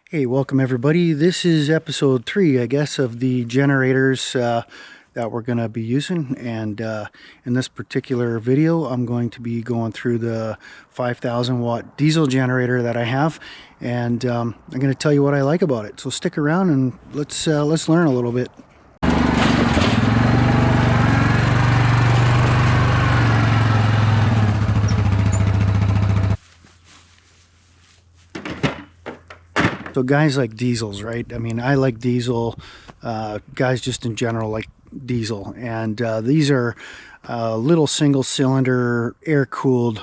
Hey, welcome everybody. This is episode 3, I guess, of the generators that we're going to be using. And in this particular video, I'm going to be going through the 5,000 watt diesel generator that I have. And I'm going to tell you what I like about it. So stick around and let's learn a little bit. So guys like diesels, right? I mean, I like diesel. Guys just in general like diesel. And these are little single cylinder air cooled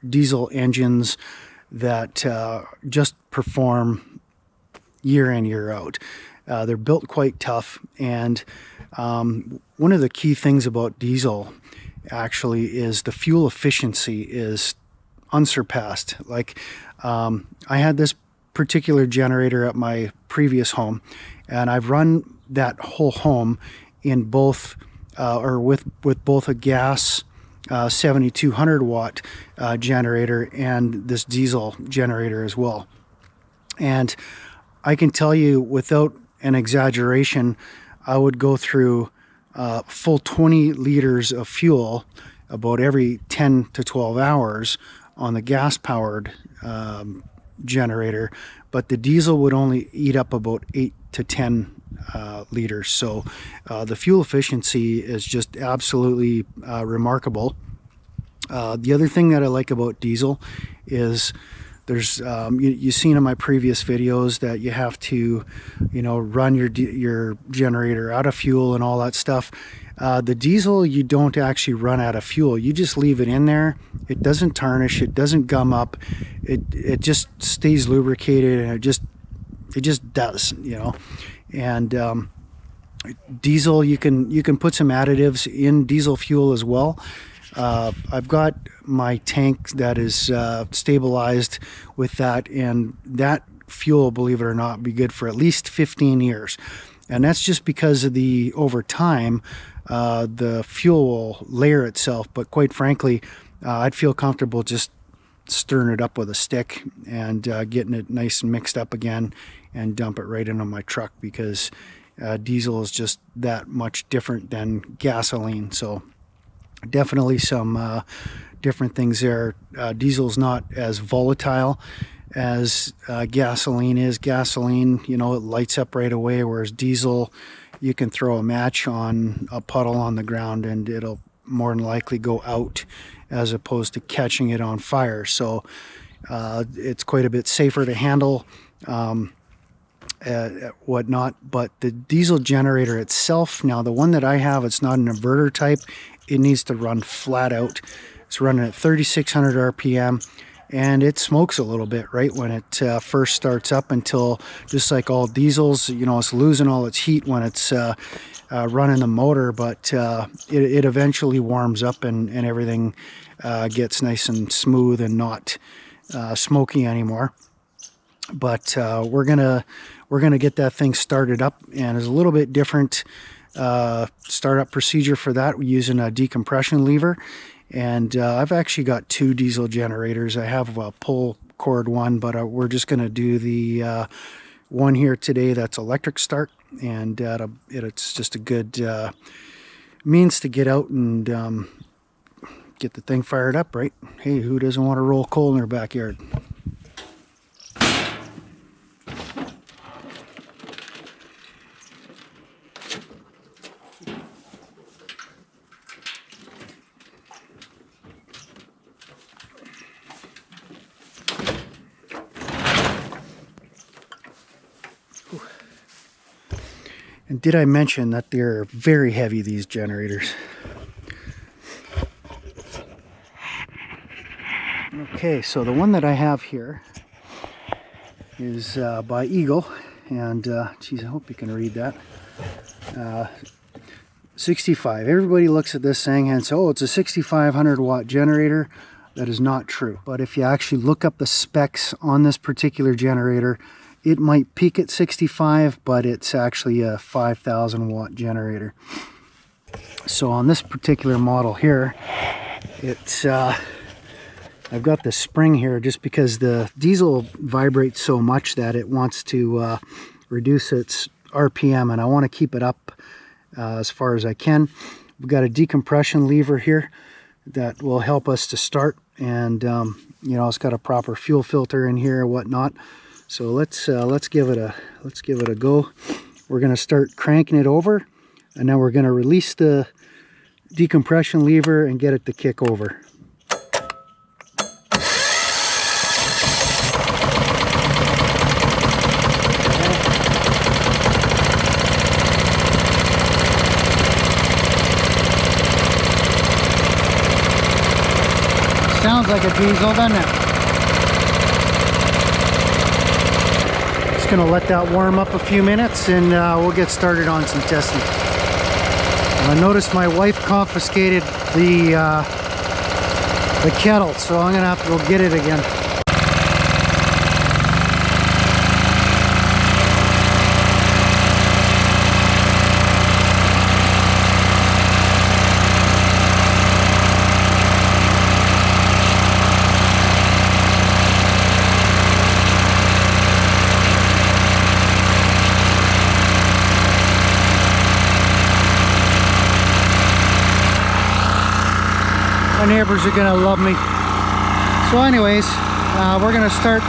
diesel engines that just perform year in, year out. They're built quite tough. And one of the key things about diesel actually is the fuel efficiency is unsurpassed. Like I had this particular generator at my previous home, and I've run that whole home in both with both a gas 7200 watt generator and this diesel generator as well. And I can tell you without an exaggeration, I would go through full 20 liters of fuel about every 10 to 12 hours on the gas powered generator, but the diesel would only eat up about 8 to 10 liters. So the fuel efficiency is just absolutely remarkable. The other thing that I like about diesel is there's you've seen in my previous videos that you have to run your generator out of fuel and all that stuff. The diesel, you don't actually run out of fuel. You just leave it in there. It doesn't tarnish. It doesn't gum up. It just stays lubricated, and it just does, And diesel, you can put some additives in diesel fuel as well. I've got my tank that is stabilized with that, and that fuel, believe it or not, be good for at least 15 years. And that's just because of over time, the fuel will layer itself. But quite frankly, I'd feel comfortable just stirring it up with a stick and getting it nice and mixed up again and dump it right into my truck, because diesel is just that much different than gasoline. So definitely some different things there. Diesel's not as volatile as gasoline is. Gasoline, it lights up right away, whereas diesel, you can throw a match on a puddle on the ground and it'll more than likely go out, as opposed to catching it on fire. So it's quite a bit safer to handle, whatnot. But the diesel generator itself, now the one that I have, it's not an inverter type. It needs to run flat out. It's running at 3,600 RPM, and it smokes a little bit right when it first starts up, until, just like all diesels, it's losing all its heat when it's running the motor, but it eventually warms up and everything gets nice and smooth and not smoky anymore. But we're gonna get that thing started up, and it's a little bit different startup procedure for that. We're using a decompression lever, and I've actually got 2 diesel generators. I have a pull cord one, but we're just going to do the one here today that's electric start, and it's just a good means to get out and get the thing fired up, right? Hey, who doesn't want to roll coal in their backyard? And did I mention that they're very heavy, these generators? Okay, so the one that I have here is by Eagle, and geez, I hope you can read that. 65. Everybody looks at this thing and says, oh, it's a 6,500 watt generator. That is not true. But if you actually look up the specs on this particular generator, it might peak at 65, but it's actually a 5,000 watt generator. So on this particular model here, it's I've got the spring here just because the diesel vibrates so much that it wants to reduce its RPM, and I want to keep it up as far as I can. We've got a decompression lever here that will help us to start, and you know, it's got a proper fuel filter in here and whatnot. So let's give it a go. We're going to start cranking it over, and then we're going to release the decompression lever and get it to kick over. Sounds like a diesel, doesn't it? Just gonna let that warm up a few minutes, and we'll get started on some testing. I noticed my wife confiscated the kettle, so I'm gonna have to go get it again. My neighbors are gonna love me. So anyways, we're gonna start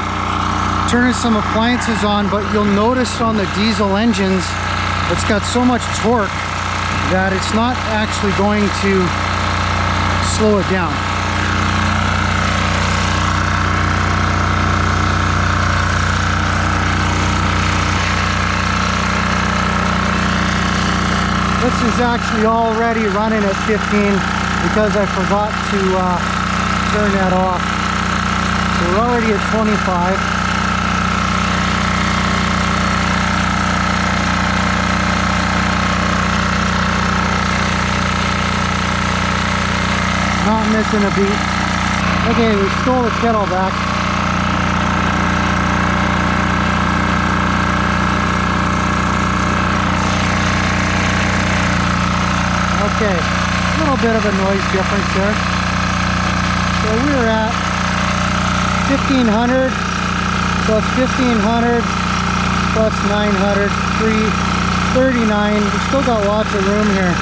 turning some appliances on, but you'll notice on the diesel engines, it's got so much torque that it's not actually going to slow it down. This is actually already running at 15. Because I forgot to turn that off. So we're already at 25. Not missing a beat. Okay, we stole the kettle back. Okay. A little bit of a noise difference there. So we're at 1500 plus 1500 plus 900, 339. We still got lots of room here.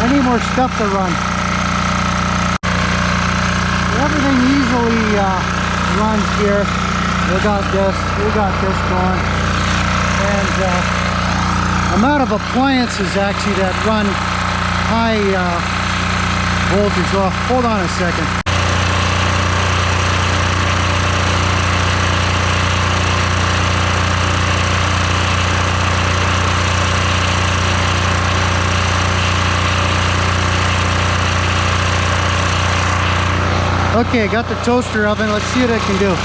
I need more stuff to run. Everything easily runs here. We got this going. And I'm out of appliances actually that run high voltage. Well, hold on a second. Okay, got the toaster oven. Let's see what I can do.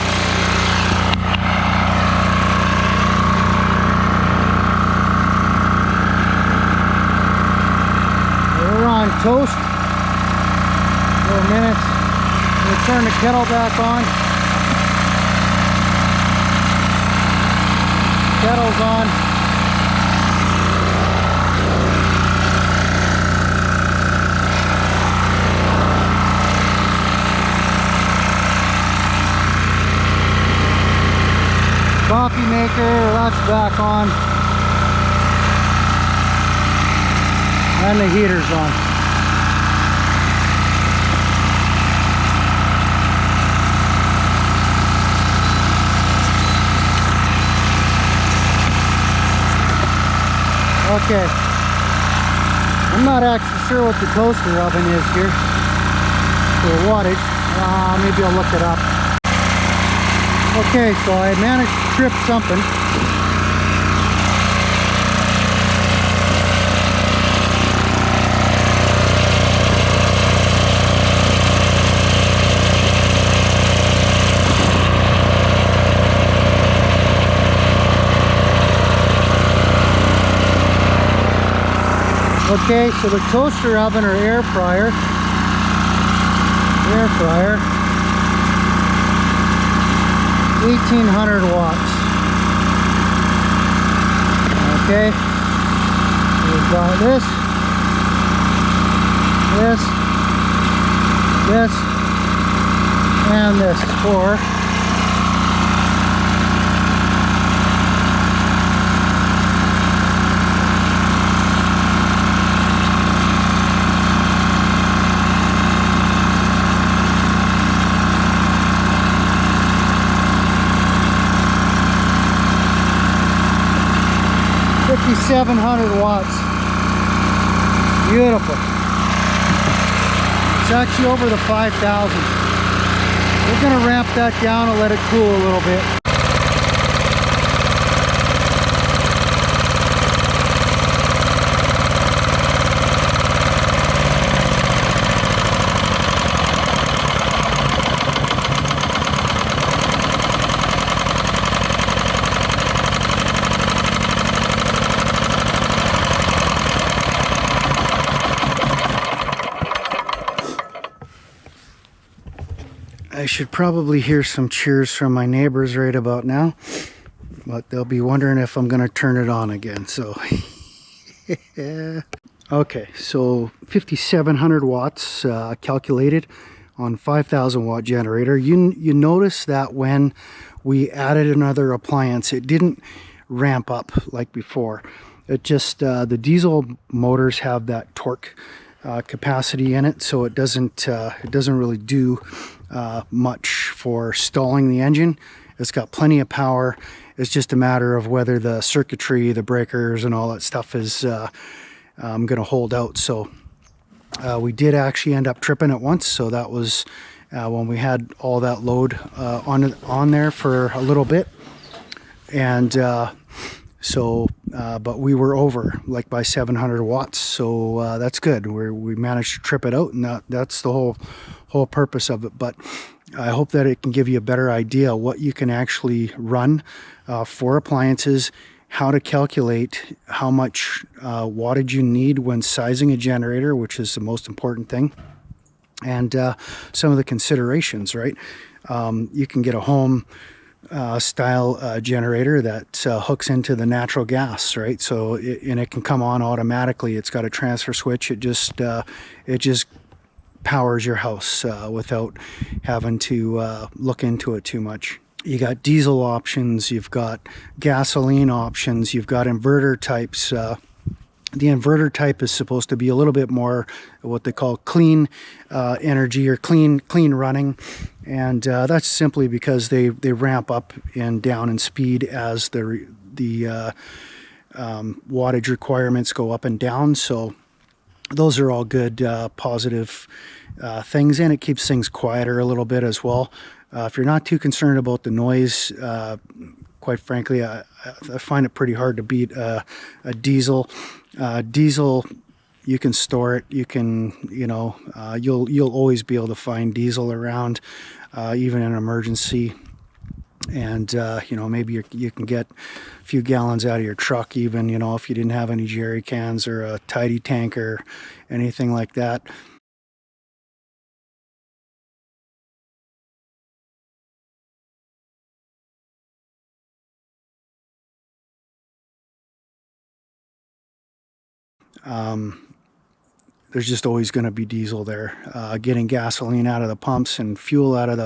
Toast for a minute. We'll turn the kettle back on. Kettle's on. Coffee maker, that's back on. And the heater's on. Okay, I'm not actually sure what the toaster oven is here, the wattage. Maybe I'll look it up. Okay, so I managed to trip something. Okay, so the toaster oven or air fryer, 1800 watts. Okay, we've got this, this and this 4. $5,700 watts. Beautiful. It's actually over the 5,000. We're going to ramp that down and let it cool a little bit. I should probably hear some cheers from my neighbors right about now, but they'll be wondering if I'm going to turn it on again. So, yeah. Okay, so 5,700 watts calculated on 5,000 watt generator. You notice that when we added another appliance, it didn't ramp up like before. It just the diesel motors have that torque capacity in it, so it doesn't really do much for stalling the engine. It's got plenty of power. It's just a matter of whether the circuitry, the breakers, and all that stuff is going to hold out. So we did actually end up tripping it once. So that was when we had all that load on there for a little bit, and but we were over like by 700 watts. So that's good. We managed to trip it out, and that's the whole purpose of it. But I hope that it can give you a better idea what you can actually run for appliances, how to calculate how much wattage you need when sizing a generator, which is the most important thing, and some of the considerations, right? You can get a home style generator that hooks into the natural gas, right? So and it can come on automatically. It's got a transfer switch. It just powers your house without having to look into it too much. You got diesel options, you've got gasoline options, you've got inverter types. The inverter type is supposed to be a little bit more what they call clean energy, or clean running, and that's simply because they ramp up and down in speed as the wattage requirements go up and down. So those are all good positive things, and it keeps things quieter a little bit as well. If you're not too concerned about the noise, quite frankly, I find it pretty hard to beat a diesel. Diesel, you can store it. You can, you'll always be able to find diesel around, even in an emergency. And maybe you can get a few gallons out of your truck, even if you didn't have any jerry cans or a tidy tank or anything like that. There's just always going to be diesel there. Getting gasoline out of the pumps and fuel out of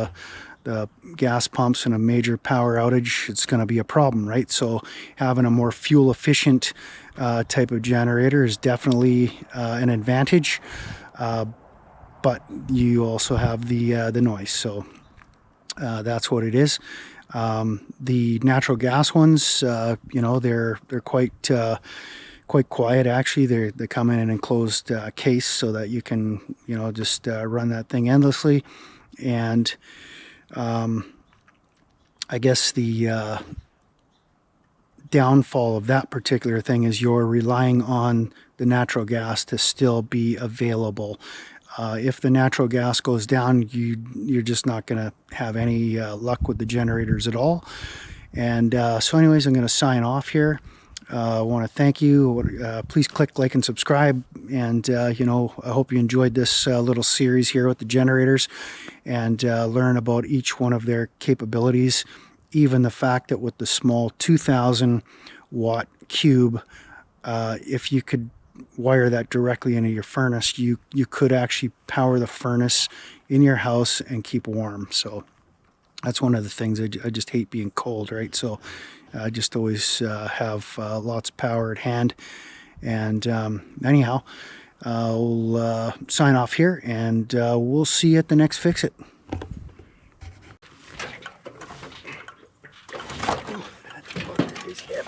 the gas pumps in a major power outage, it's going to be a problem, right? So having a more fuel efficient type of generator is definitely an advantage, but you also have the noise. So that's what it is. The natural gas ones, they're quite quiet. Actually, they come in an enclosed case so that you can just run that thing endlessly. And I guess the downfall of that particular thing is you're relying on the natural gas to still be available. If the natural gas goes down, you're just not going to have any luck with the generators at all. And so anyways, I'm going to sign off here. I want to thank you. Please click like and subscribe. And, I hope you enjoyed this little series here with the generators, and learn about each one of their capabilities. Even the fact that with the small 2,000 watt cube, if you could wire that directly into your furnace, you could actually power the furnace in your house and keep warm. So that's one of the things. I just hate being cold, right? So I just always have lots of power at hand. And anyhow, I'll sign off here, and we'll see you at the next Fix It. Ooh, that's his hip.